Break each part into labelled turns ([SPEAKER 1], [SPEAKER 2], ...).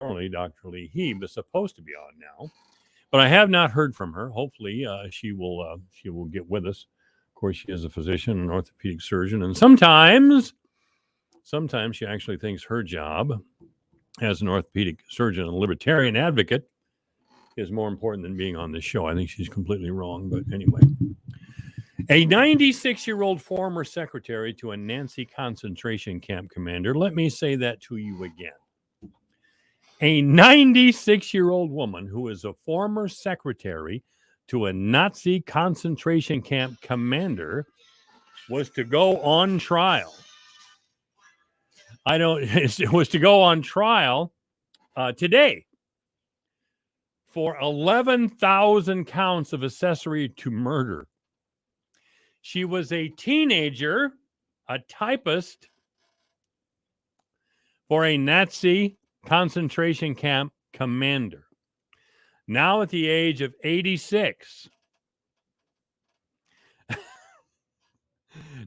[SPEAKER 1] normally Dr. Lee Heeb is supposed to be on now, but I have not heard from her. Hopefully, she will get with us. Of course, she is a physician, an orthopedic surgeon, and sometimes she actually thinks her job as an orthopedic surgeon and libertarian advocate is more important than being on this show. I think she's completely wrong, but anyway. A 96-year-old former secretary to a Nazi concentration camp commander. Let me say that to you again. A 96-year-old woman who is a former secretary to a Nazi concentration camp commander was to go on trial. It was to go on trial today for 11,000 counts of accessory to murder. She was a teenager, a typist for a Nazi concentration camp commander. Now at the age of 86.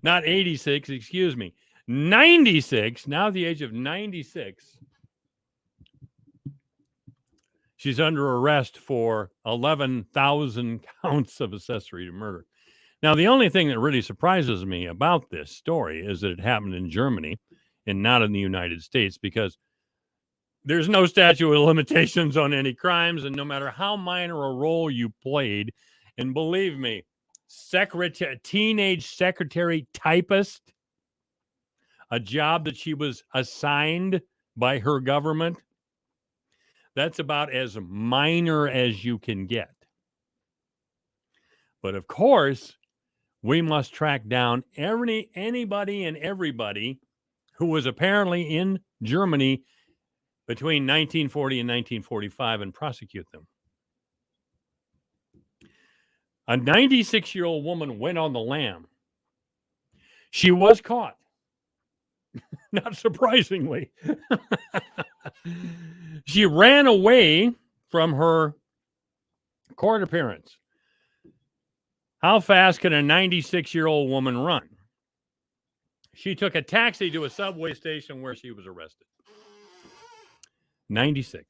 [SPEAKER 1] Not 86, excuse me. 96. Now at the age of 96. She's under arrest for 11,000 counts of accessory to murder. Now, the only thing that really surprises me about this story is that it happened in Germany and not in the United States, because there's no statute of limitations on any crimes, and no matter how minor a role you played, and believe me, teenage secretary typist, a job that she was assigned by her government, that's about as minor as you can get. But of course, we must track down anybody and everybody who was apparently in Germany between 1940 and 1945 and prosecute them. A 96-year-old woman went on the lam. She was caught. Not surprisingly. She ran away from her court appearance. How fast can a 96-year-old woman run? She took a taxi to a subway station where she was arrested. 96.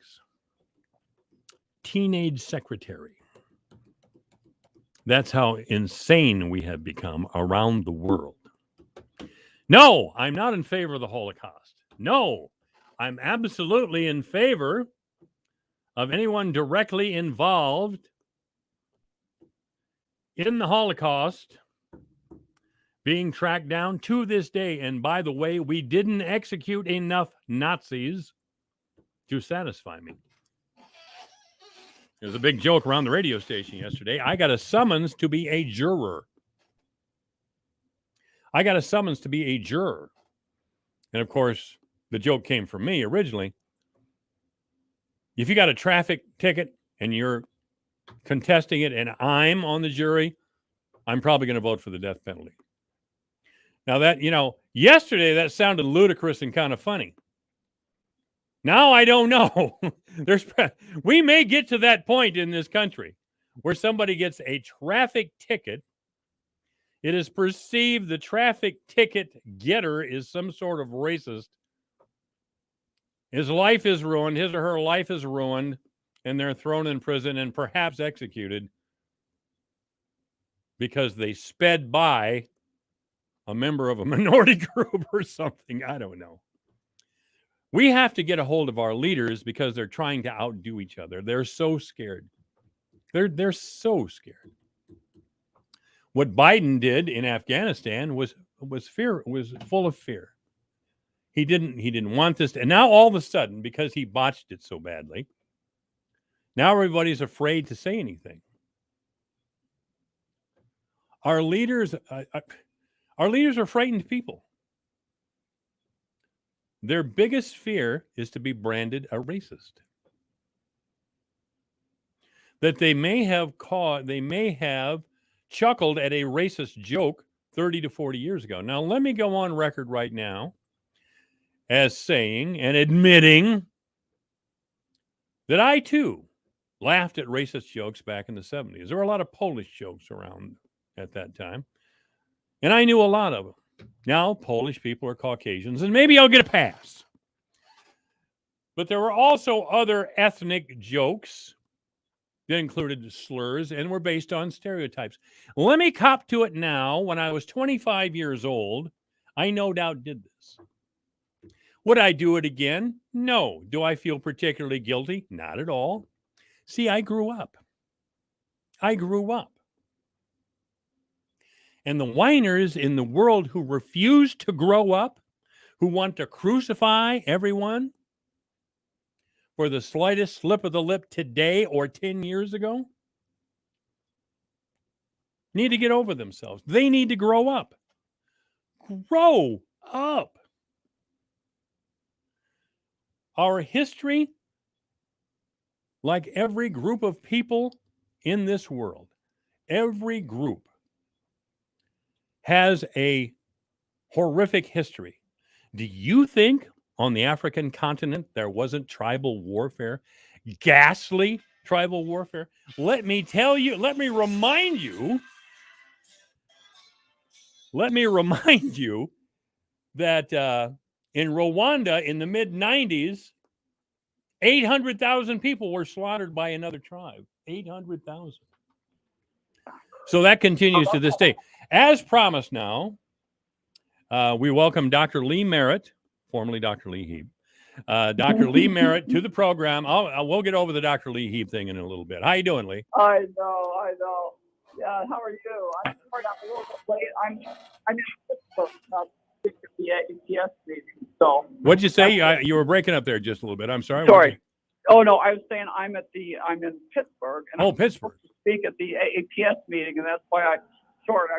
[SPEAKER 1] Teenage secretary. That's how insane we have become around the world. No, I'm not in favor of the Holocaust. No, I'm absolutely in favor of anyone directly involved in the Holocaust being tracked down to this day. And by the way, we didn't execute enough Nazis to satisfy me. There was a big joke around the radio station yesterday. I got a summons to be a juror. And of course, the joke came from me originally. If you got a traffic ticket and you're contesting it and I'm on the jury, I'm probably going to vote for the death penalty. Now that, yesterday that sounded ludicrous and kind of funny. Now I don't know. We may get to that point in this country where somebody gets a traffic ticket. It is perceived the traffic ticket getter is some sort of racist. His life is ruined. His or her life is ruined. And they're thrown in prison and perhaps executed because they sped by a member of a minority group or something. I don't know. We have to get a hold of our leaders because they're trying to outdo each other. They're so scared. They're so scared. What Biden did in Afghanistan was full of fear. He didn't want this. And now all of a sudden, because he botched it so badly, now everybody's afraid to say anything. Our leaders are frightened people. Their biggest fear is to be branded a racist. That they may have chuckled at a racist joke 30 to 40 years ago. Now, let me go on record right now as saying and admitting that I, too, laughed at racist jokes back in the 70s. There were a lot of Polish jokes around at that time, and I knew a lot of them. Now, Polish people are Caucasians, and maybe I'll get a pass. But there were also other ethnic jokes that included slurs and were based on stereotypes. Let me cop to it now. When I was 25 years old, I no doubt did this. Would I do it again? No. Do I feel particularly guilty? Not at all. See, I grew up. I grew up. And the whiners in the world who refuse to grow up, who want to crucify everyone for the slightest slip of the lip today or 10 years ago, need to get over themselves. They need to grow up. Grow up. Our history, like every group of people in this world, every group has a horrific history. Do you think on the African continent there wasn't tribal warfare? Ghastly tribal warfare? Let me tell you, let me remind you that in Rwanda in the mid 90s, 800,000 people were slaughtered by another tribe. 800,000. So that continues to this day. As promised now, we welcome Dr. Lee Merritt, formerly Dr. Lee Heap. Dr. Lee Merritt to the program. We'll get over the Dr. Lee Heap thing in a little bit. How you doing, Lee?
[SPEAKER 2] I know. Yeah, how are you? I'm sorry I'm a little bit late. I'm in Pittsburgh at the APS meeting. So
[SPEAKER 1] What'd you say? You were breaking up there just a little bit. I'm sorry.
[SPEAKER 2] Sorry. Oh no, I was saying I'm in Pittsburgh and I'm
[SPEAKER 1] Pittsburgh.
[SPEAKER 2] supposed to speak at the APS meeting, and that's why I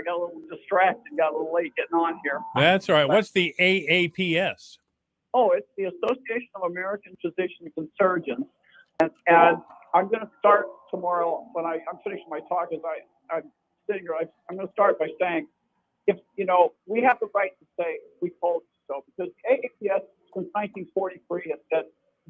[SPEAKER 2] got a little distracted, got a little late getting on here.
[SPEAKER 1] That's all right. What's the AAPS?
[SPEAKER 2] Oh, it's the Association of American Physicians and Surgeons, and I'm going to start tomorrow when I'm finishing my talk. As I'm sitting here, I'm going to start by saying, if we have the right to say we told you so, because the AAPS since 1943 has said,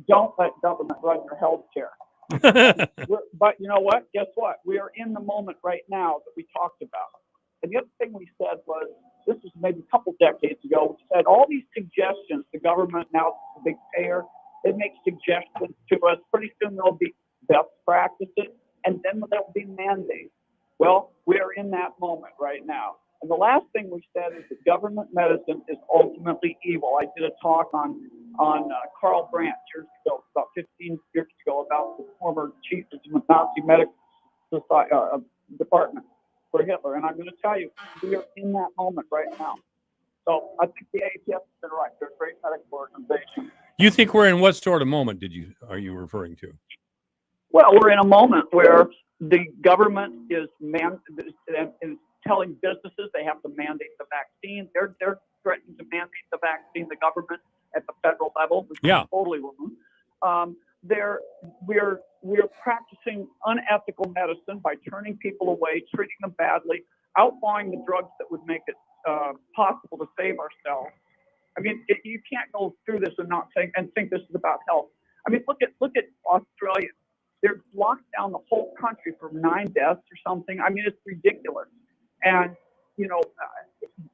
[SPEAKER 2] don't let government run your health care. But you know what? Guess what? We are in the moment right now that we talked about. And the other thing we said was, this was maybe a couple decades ago, we said all these suggestions, the government now, the big payer, they make suggestions to us. Pretty soon there'll be best practices, and then there'll be mandates. Well, we're in that moment right now. And the last thing we said is that government medicine is ultimately evil. I did a talk on Karl Brandt years ago, about 15 years ago, about the former chief of the Nazi medical society, department for Hitler. And I'm going to tell you, we are in that moment right now. So I think the AAPS has been right. They're a great medical organization.
[SPEAKER 1] You think we're in what sort of moment are you referring to?
[SPEAKER 2] Well, we're in a moment where the government is telling businesses they have to mandate the vaccine. They're threatening to mandate the vaccine, the government at the federal level, which is totally wrong. We're practicing unethical medicine by turning people away, treating them badly, outlawing the drugs that would make it possible to save ourselves. I mean, you can't go through this and think this is about health. I mean, look at Australia. They're locked down the whole country for 9 deaths or something. I mean, it's ridiculous. And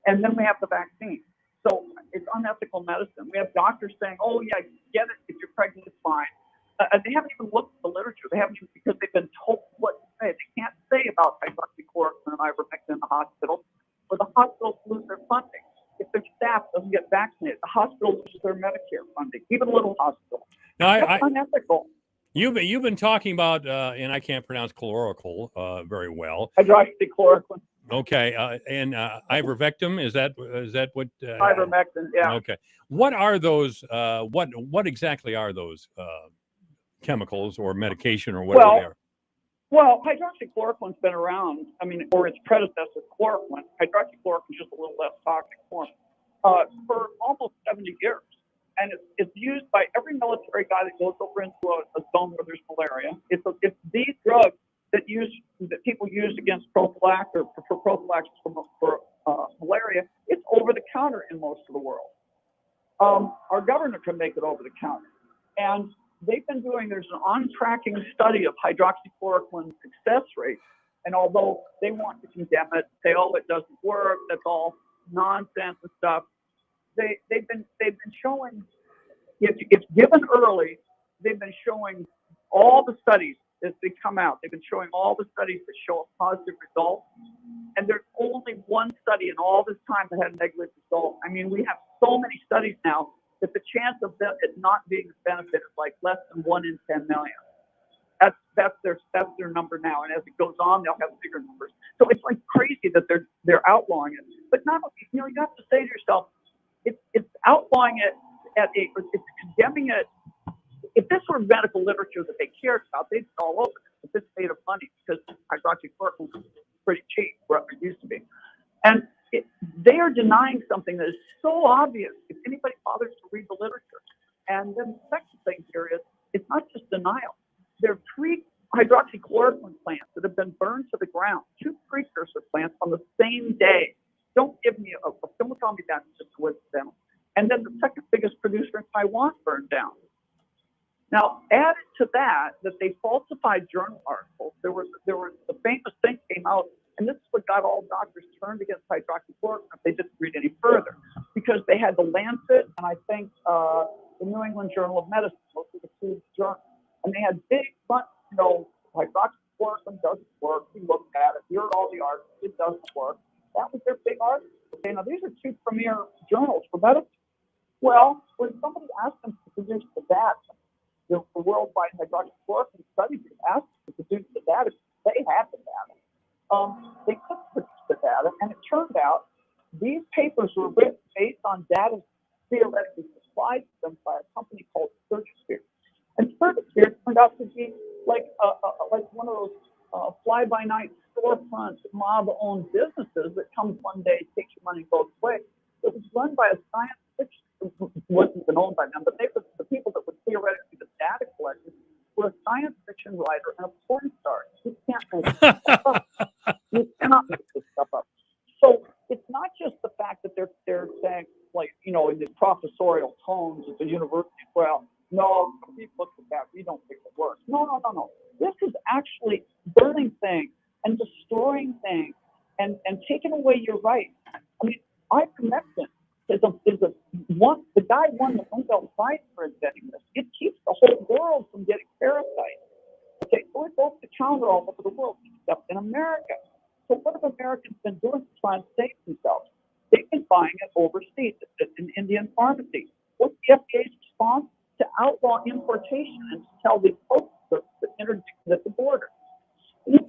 [SPEAKER 2] and then we have the vaccine. So it's unethical medicine. We have doctors saying, "Oh yeah, get it if you're pregnant, it's fine." They haven't even looked at the literature. They haven't, because they've been told what to say. They can't say about hydroxychloroquine and ivermectin in the hospital, or the hospitals lose their funding. If their staff doesn't get vaccinated, the hospital loses their Medicare funding, even little hospitals. That's unethical.
[SPEAKER 1] You've been talking about, and I can't pronounce chloroquine very well.
[SPEAKER 2] Hydroxychloroquine.
[SPEAKER 1] Okay, and ivermectin, is that what?
[SPEAKER 2] Ivermectin, yeah.
[SPEAKER 1] Okay, what are those? What exactly are those chemicals or medication or whatever they are?
[SPEAKER 2] Well, hydroxychloroquine's been around. I mean, or its predecessor, chloroquine. Hydroxychloroquine's just a little less toxic form for almost 70 years. And it's used by every military guy that goes over into a zone where there's malaria. It's these drugs that people use against prophylaxis or for prophylaxis for malaria. It's over the counter in most of the world. Our governor can make it over the counter, and they've been doing. There's an on-tracking study of hydroxychloroquine success rate, and although they want to condemn it, say, "Oh, it doesn't work. That's all nonsense and stuff." They've been showing if given early, they've been showing all the studies as they come out. They've been showing all the studies that show a positive result. And there's only one study in all this time that had a negative result. I mean, we have so many studies now that the chance of it not being a benefit is like less than 1 in 10 million. That's their number now, and as it goes on, they'll have bigger numbers. So it's like crazy that they're outlawing it. But not, you have to say to yourself, it's outlawing it it's condemning it. If this were medical literature that they cared about, they'd be all over it. But this made of money because hydroxychloroquine was pretty cheap, what it used to be, and they are denying something that is so obvious if anybody bothers to read the literature. And then the second thing here is it's not just denial. There are 3 hydroxychloroquine plants that have been burned to the ground, 2 precursor plants on the same day. Don't tell me that's just coincidental. And then the second biggest producer in Taiwan burned down. Now, added to that they falsified journal articles. There was the famous thing came out, and this is what got all doctors turned against hydroxychloroquine if they didn't read any further, because they had the Lancet and I think the New England Journal of Medicine, most of the 2 journals. And they had big front, hydroxychloroquine doesn't work. We looked at it. We heard all the articles. It doesn't work. That was their big article. Okay, now these are 2 premier journals for medicine. Well, when somebody asked them to produce the data, the worldwide hydroxychloroquine study group asked them to produce the data, they had the data. They couldn't produce the data, and it turned out these papers were written based on data theoretically supplied to them by a company called Surgisphere. And Surgisphere turned out to be like one of those fly-by-night storefront mob-owned businesses that comes one day, takes your money, goes away. It was run by a science fiction, wasn't even owned by them, but they were the people that would theoretically the data collectors were a science fiction writer and a porn star. You can't make this stuff up. You cannot make this stuff up. So it's not just the fact that they're saying, in the professorial tones at the university, well, no, we've looked at that. We don't think it works. No. This is actually burning things and destroying things and taking away your rights. I mean, ivermectin the guy won the Nobel Prize for inventing this. It keeps the whole world from getting parasites. Okay, so we're supposed to counter all over the world except in America. So what have Americans been doing to try and save themselves? They've been buying it overseas at an Indian pharmacy. What's the FDA's response? To outlaw importation and to tell the folks to interdict at the border. And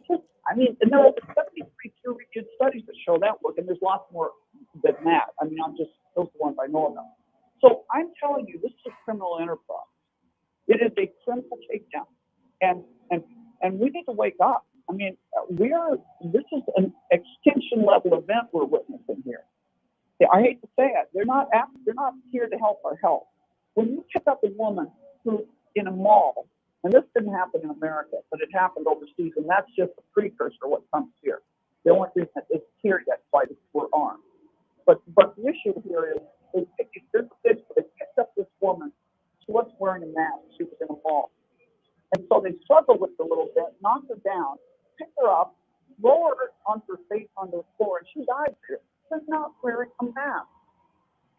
[SPEAKER 2] and there are over 73 peer-reviewed studies that show that work, and there's lots more than that. I mean, those are the ones I know about. So I'm telling you, this is a criminal enterprise. It is a criminal takedown, and we need to wake up. I mean, this is an extinction level event we're witnessing here. I hate to say it, they're not here to help our health. When you pick up a woman who's in a mall, and this didn't happen in America, but it happened overseas, and that's just a precursor of what comes here. The only reason that it's here yet is why we're armed. But the issue here is they picked up this woman. She wasn't wearing a mask. She was in a mall. And so they struggled with her a little bit, knocked her down, picked her up, lowered her onto her face onto the floor, and she died here. She's not wearing a mask.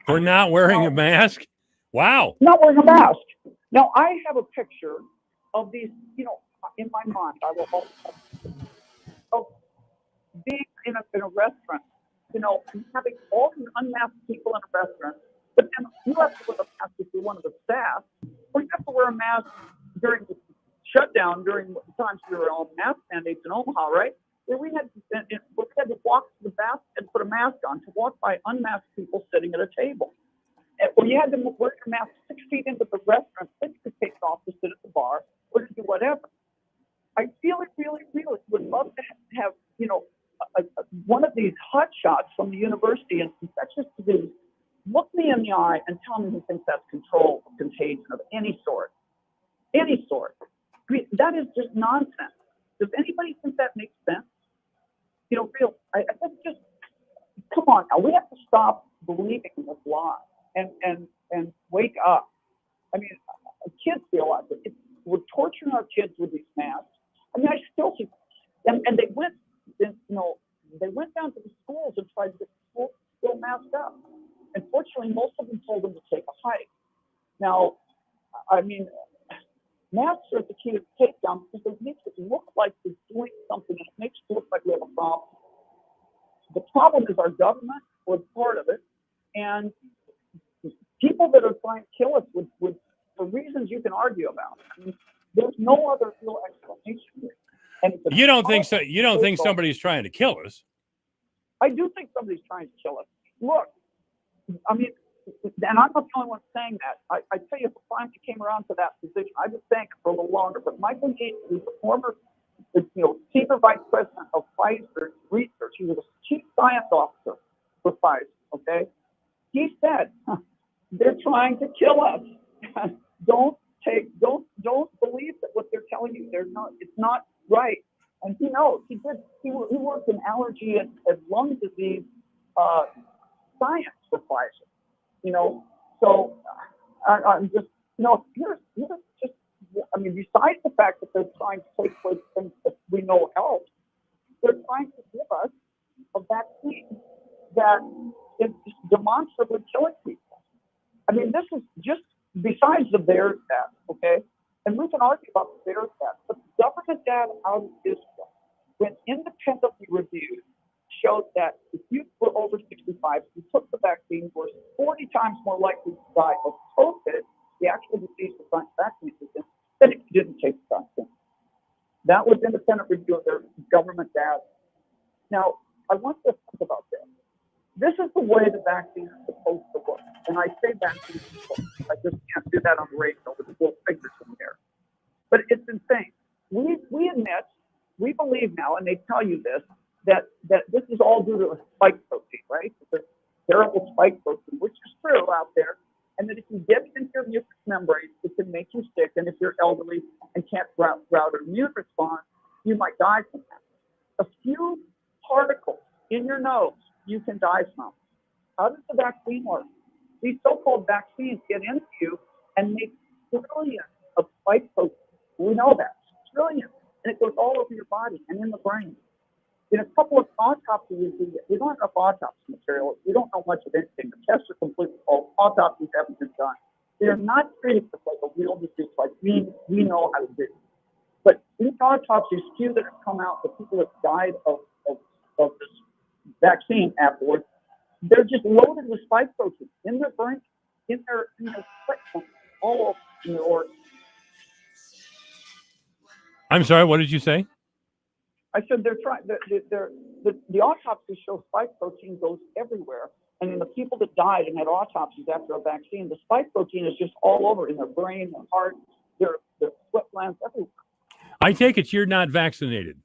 [SPEAKER 1] For not wearing a mask? Wow.
[SPEAKER 2] Not wearing a mask. Now, I have a picture of these, in my mind, I will of being in a restaurant, and having all these unmasked people in a restaurant, but then you have to wear a mask if you're one of the staff, or you have to wear a mask during the shutdown, during the times we were on mask mandates in Omaha, right? Where we had to walk to the bathroom and put a mask on to walk by unmasked people sitting at a table. Or you had to wear your mask 6 feet into the restaurant, then you could take it off to sit at the bar or to do whatever. I really, really, really would love to have one of these hot shots from the university in infectious disease look me in the eye and tell me he thinks that's control of contagion of any sort. Any sort. I mean, that is just nonsense. Does anybody think that makes sense? I think just come on now. We have to stop believing this lie and wake up. I mean, kids realize it. We're torturing our kids with these masks. I mean, I still see, and they went down to the schools and tried to get schools still masked up. And fortunately, most of them told them to take a hike. Now, I mean, masks are the key to takedown because they make it look like we're doing something, and it makes it look like we have a problem. The problem is our government was part of it, and people that are trying to kill us would for reasons you can argue about. I mean, there's no other real explanation here. And
[SPEAKER 1] You don't think so? You don't think somebody's trying to kill us?
[SPEAKER 2] I do think somebody's trying to kill us. Look, I mean, and I'm not the only one saying that. I tell you, finally came around to that position. I've been saying it for a little longer, but Michael Yates, who's the former, senior vice president of Pfizer Research, he was a chief science officer for Pfizer. Okay, he said they're trying to kill us. Don't believe that what they're telling you. They're not. It's not right. And he knows. He worked in allergy and lung disease science for Pfizer. So I'm just, here's just, I mean, besides the fact that they're trying to take away things that we know help, they're trying to give us a vaccine that is demonstrably killing people. I mean, this is just besides the VAERS data, okay? And we can argue about the VAERS data, but the government data out of Israel, when independently reviewed, showed that if you were over 65, you took the vaccine, were 40 times more likely to die of COVID, the actual disease of vaccine resistance, than if you didn't take the vaccine. That was independent review of their government data. Now, I want to think about this. This is the way the vaccine is supposed to work. And I say vaccine is supposed to. I just can't do that on the radio with the little figures in there. But it's insane. We admit, we believe now, and they tell you this, that this is all due to a spike protein, right? It's a terrible spike protein, which is true out there. And that if you get it into your mucous membrane, it can make you sick. And if you're elderly and can't route an immune response, you might die from that. A few particles in your nose, you can die from. How does the vaccine work? These so-called vaccines get into you and make trillions of spike proteins. We know that. Trillions. And it goes all over your body and in the brain. In a couple of autopsies, we don't have enough autopsy material. We don't know much of anything. The tests are completely false. Autopsies haven't been done. They are not treating this like a real disease, like we know how to do. But these autopsies, few that have come out, the people that died of this vaccine afterwards, they're just loaded with spike proteins in their brain, in their sweat, all over in their organs.
[SPEAKER 1] I'm sorry, what did you say?
[SPEAKER 2] I said they're trying. The autopsies show spike protein goes everywhere, and in the people that died and had autopsies after a vaccine, the spike protein is just all over in their brain, their heart, their sweat glands, everywhere.
[SPEAKER 1] I take it you're not vaccinated.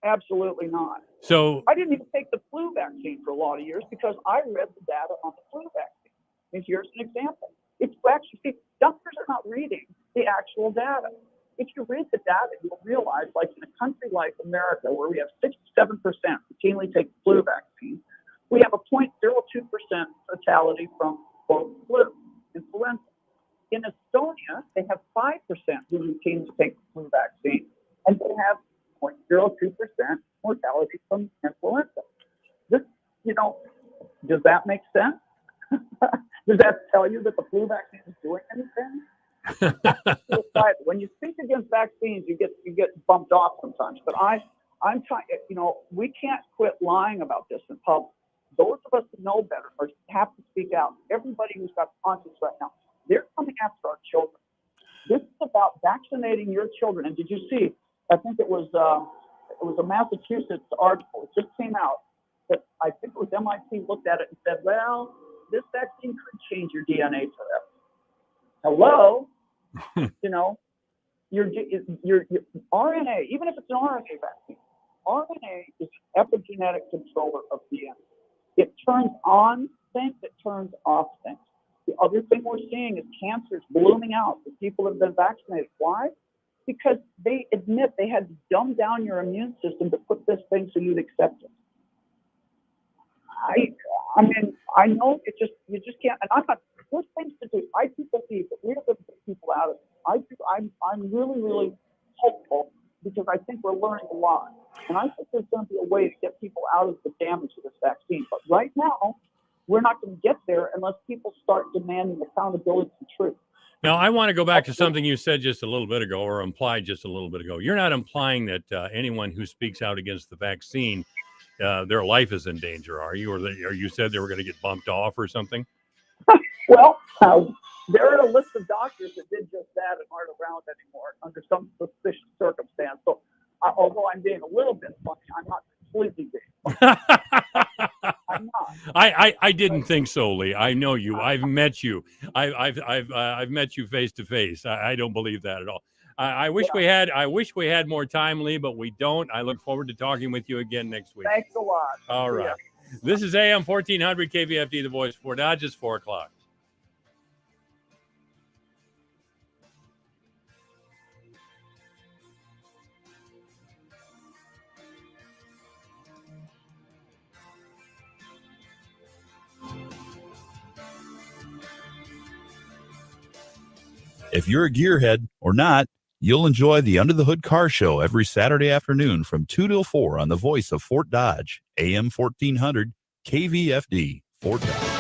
[SPEAKER 2] Absolutely not.
[SPEAKER 1] So
[SPEAKER 2] I didn't even take the flu vaccine for a lot of years because I read the data on the flu vaccine. And here's an example. If you actually see, doctors are not reading the actual data. If you read the data, you'll realize, like in a country like America, where we have 67% routinely take the flu vaccine, we have a 0.02% fatality from both flu, influenza. In Estonia, they have 5% who routinely take the flu vaccine, and they have 0.02% mortality from influenza. This, does that make sense? Does that tell you that the flu vaccine is doing anything? When you speak against vaccines, you get bumped off sometimes. But I'm trying. We can't quit lying about this in public. Those of us who know better have to speak out. Everybody who's got conscience right now, they're coming after our children. This is about vaccinating your children. And did you see? I think it was a Massachusetts article. It just came out that I think it was MIT looked at it and said, well, this vaccine could change your DNA forever. Hello, your RNA, even if it's an RNA vaccine, RNA is an epigenetic controller of DNA. It turns on things, it turns off things. The other thing we're seeing is cancers blooming out for people that have been vaccinated. Why? Because they admit they had to dumb down your immune system to put this thing so you'd accept it. I mean, I know you just can't, and I'm not, there's things to do. I do believe that we're going to get people out of it. I'm really, really hopeful because I think we're learning a lot. And I think there's going to be a way to get people out of the damage of this vaccine. But right now, we're not going to get there unless people start demanding accountability and truth.
[SPEAKER 1] Now, I want to go back to something you said just a little bit ago, or implied just a little bit ago. You're not implying that anyone who speaks out against the vaccine, their life is in danger, are you? Or you said they were going to get bumped off or something?
[SPEAKER 2] Well, there are a list of doctors that did just that and aren't around anymore under some suspicious circumstance. So, although I'm being a little bit funny, I'm not completely being funny. I'm not.
[SPEAKER 1] I didn't think so, Lee. I know you. I've met you. I've met you face to face. I don't believe that at all. I wish we had more time, Lee, but we don't. I look forward to talking with you again next week.
[SPEAKER 2] Thanks a lot.
[SPEAKER 1] All right. This is AM 1400 KVFD, the voice for Dodge. It's 4 o'clock.
[SPEAKER 3] If you're a gearhead or not, you'll enjoy the Under the Hood Car Show every Saturday afternoon from 2 till 4 on the voice of Fort Dodge, AM 1400 KVFD, Fort Dodge.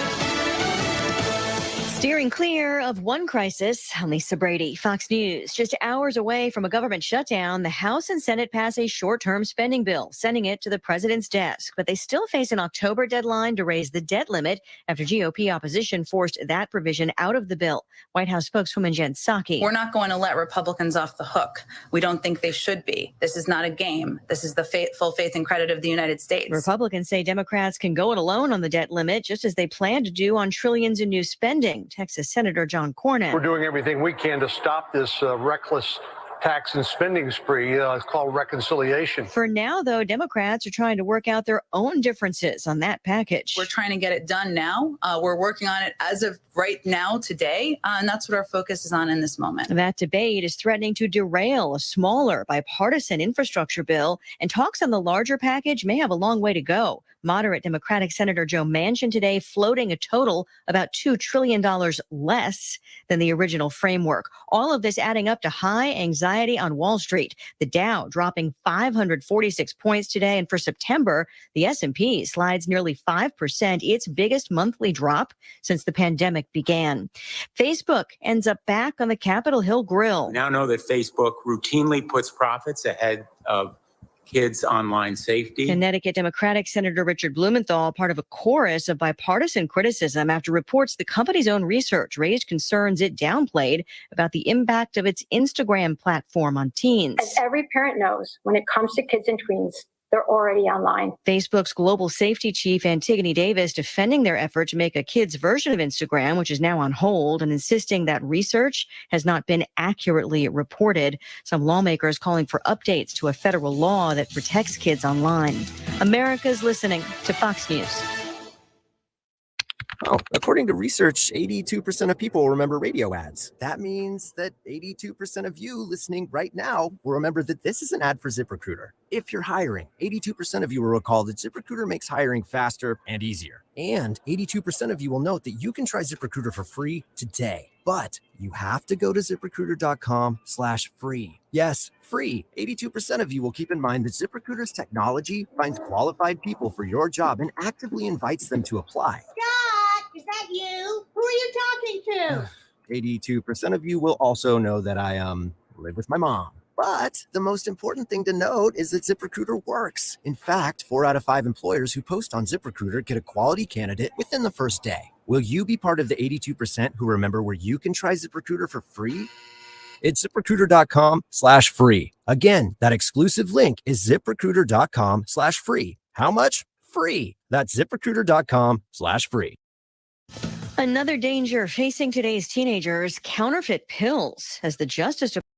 [SPEAKER 4] Steering clear of one crisis, I'm Lisa Brady, Fox News. Just hours away from a government shutdown, the House and Senate pass a short-term spending bill, sending it to the president's desk. But they still face an October deadline to raise the debt limit after GOP opposition forced that provision out of the bill. White House spokeswoman Jen Psaki.
[SPEAKER 5] We're not going to let Republicans off the hook. We don't think they should be. This is not a game. This is the full faith and credit of the United States.
[SPEAKER 4] Republicans say Democrats can go it alone on the debt limit, just as they plan to do on trillions in new spending. Texas Senator John Cornyn.
[SPEAKER 6] We're doing everything we can to stop this reckless tax and spending spree. It's called reconciliation.
[SPEAKER 4] For now, though, Democrats are trying to work out their own differences on that package.
[SPEAKER 5] We're trying to get it done now. We're working on it as of right now, today, and that's what our focus is on in this moment.
[SPEAKER 4] That debate is threatening to derail a smaller bipartisan infrastructure bill, and talks on the larger package may have a long way to go. Moderate Democratic Senator Joe Manchin today floating a total about $2 trillion less than the original framework. All of this adding up to high anxiety on Wall Street. The Dow dropping 546 points today, and for September, the S&P slides nearly 5%, its biggest monthly drop since the pandemic began. Facebook ends up back on the Capitol Hill Grill.
[SPEAKER 7] We now know that Facebook routinely puts profits ahead of kids' online safety.
[SPEAKER 4] Connecticut Democratic Senator Richard Blumenthal, part of a chorus of bipartisan criticism after reports the company's own research raised concerns it downplayed about the impact of its Instagram platform on teens.
[SPEAKER 8] As every parent knows, when it comes to kids and tweens, they're already online.
[SPEAKER 4] Facebook's global safety chief, Antigone Davis, defending their effort to make a kid's version of Instagram, which is now on hold, and insisting that research has not been accurately reported. Some lawmakers calling for updates to a federal law that protects kids online. America's listening to Fox News.
[SPEAKER 9] Oh, according to research, 82% of people remember radio ads. That means that 82% of you listening right now will remember that this is an ad for ZipRecruiter. If you're hiring, 82% of you will recall that ZipRecruiter makes hiring faster and easier. And 82% of you will note that you can try ZipRecruiter for free today. But you have to go to ZipRecruiter.com/free. Yes, free. 82% of you will keep in mind that ZipRecruiter's technology finds qualified people for your job and actively invites them to apply.
[SPEAKER 10] Is that you? Who are you talking to?
[SPEAKER 9] 82% of you will also know that I live with my mom. But the most important thing to note is that ZipRecruiter works. In fact, 4 out of 5 employers who post on ZipRecruiter get a quality candidate within the first day. Will you be part of the 82% who remember where you can try ZipRecruiter for free? It's ZipRecruiter.com/free. Again, that exclusive link is ZipRecruiter.com/free. How much? Free. That's ZipRecruiter.com/free.
[SPEAKER 4] Another danger facing today's teenagers, counterfeit pills, as the Justice Department